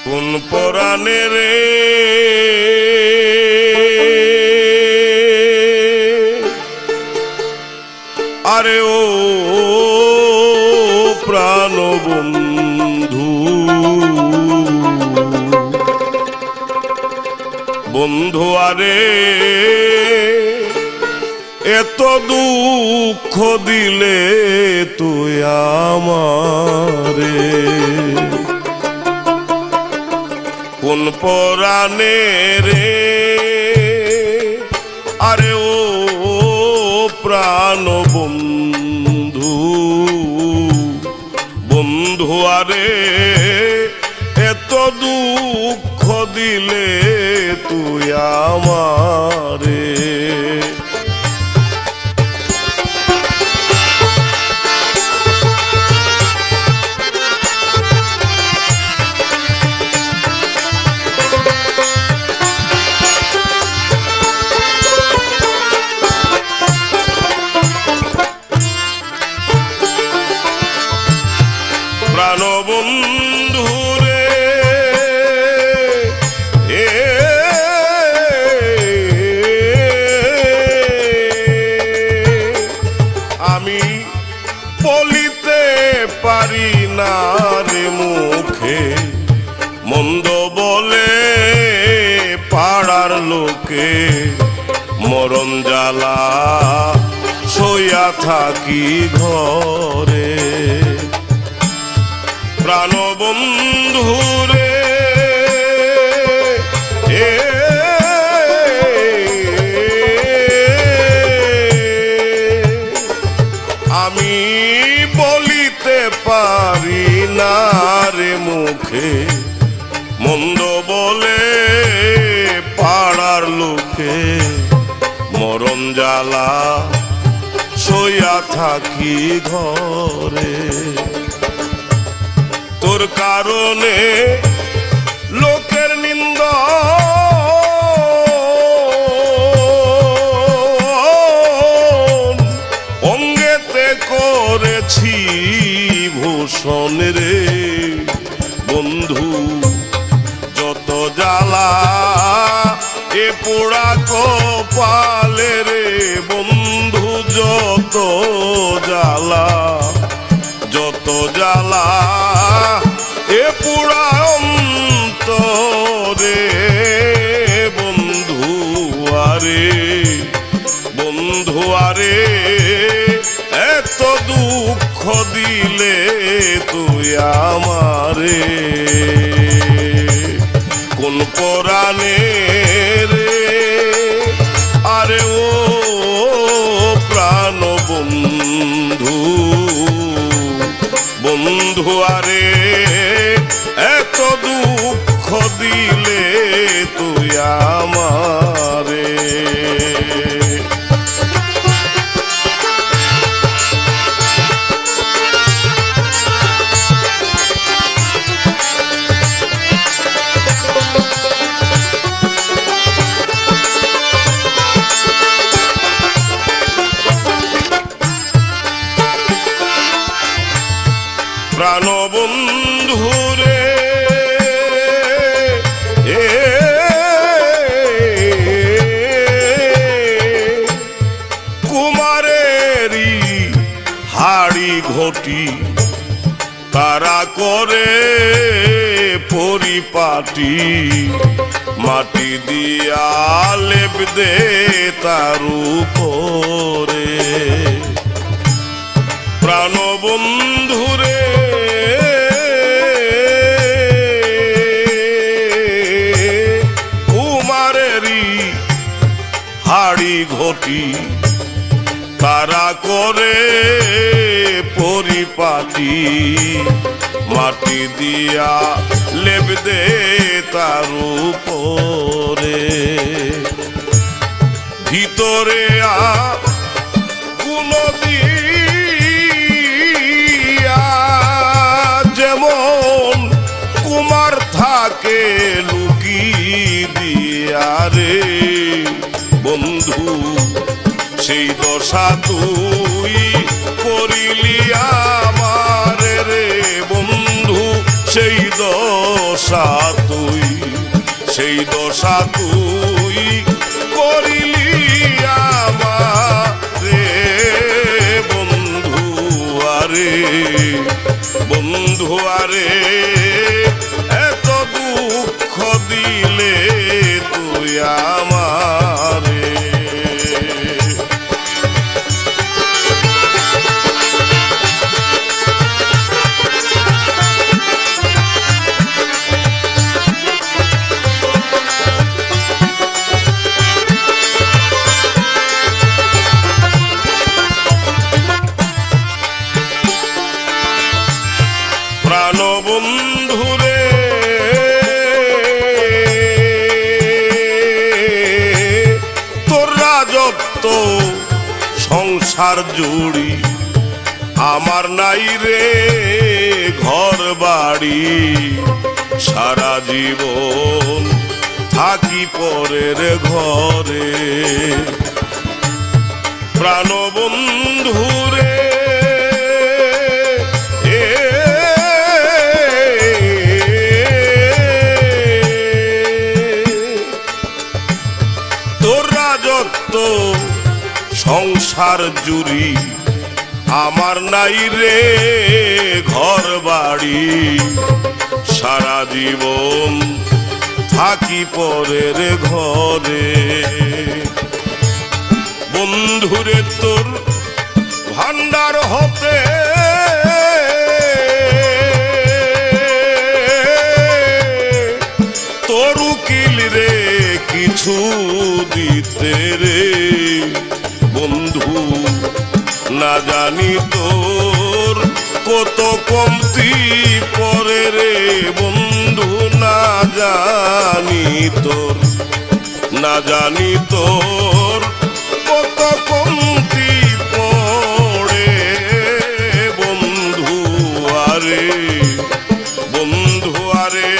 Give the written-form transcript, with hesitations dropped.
কোন পরাণে রে আরে ও প্রাণ বন্ধু বন্ধু আরে এত দুঃখ দিলে তুই আমারে কোন পরাণে রে আরে ও প্রাণ বন্ধু বন্ধু আরে এত দুঃখ দিলে তুই আমারে প্রাণ বন্ধু রে আমি বলিতে পারি না রে মুখে মন্দ বলে পাড়ার লোকে মরণ জ্বালা সইয়া থাকি ঘরে প্রাণ বন্ধু রে আমি বলিতে পারি না রে মুখে মন্দ বলে পাড়ার লোকে মরণ জ্বালা সইয়া থাকি ঘরে তোর কারণে লোকের নিন্দা অঙ্গেতে করেছি ভূষণ রে বন্ধু যত জ্বালা এ পোড়া কপালে রে বন্ধু যত জ্বালা যত জ্বালা এ পুরা অন্তরে বন্ধু আরে এত দুঃখ দিলে তুই আমারে কোন পরাণে রে আরে ও প্রাণ বন্ধু বন্ধু আরে এত দুঃখ দিলে তুই আমারে প্রাণ বন্ধু রে কুমারেরই হাড়ি ঘটি তারা করে পরিপাটি মাটি দিয়া লেপ দে তার উপরে প্রাণ বন্ধু রে কুমারেরই হাড়ি ঘটি তারা করে পরিপাটি মাটি দিয়া লেপ দে তার উপরে ভিতরে কোন যেমন কুমার থাকে লুকি দিয়া রে বন্ধু সেই দশা তুই করিলি আমার রে বন্ধু সেই দশা তুই, সেই দশা তুই করিলি আমারে বন্ধু আরে, বন্ধু আরে এত দুঃখ দিলে তুই আমারে। প্রাণবন্ধুরে তোর রাজত্ব সংসার জুড়ি, আমার নাই রে ঘর বাড়ি, সারা জীবন থাকি পরের ঘরে। প্রাণবন্ধুরে তোর রাজত্ব সংসার জুড়ি, আমার নাই রে ঘর বাড়ি, সারা জীবন থাকি পরের ঘরে। বন্ধুরে তোর ভান্ডার হতে তোর উকিল রে কিছু দিতে রে বন্ধু, না জানি তোর কত কমতি পরে রে বন্ধু, না জানি তোর, না জানি তোর কত কমতি পড়ে বন্ধু আরে, বন্ধু আরে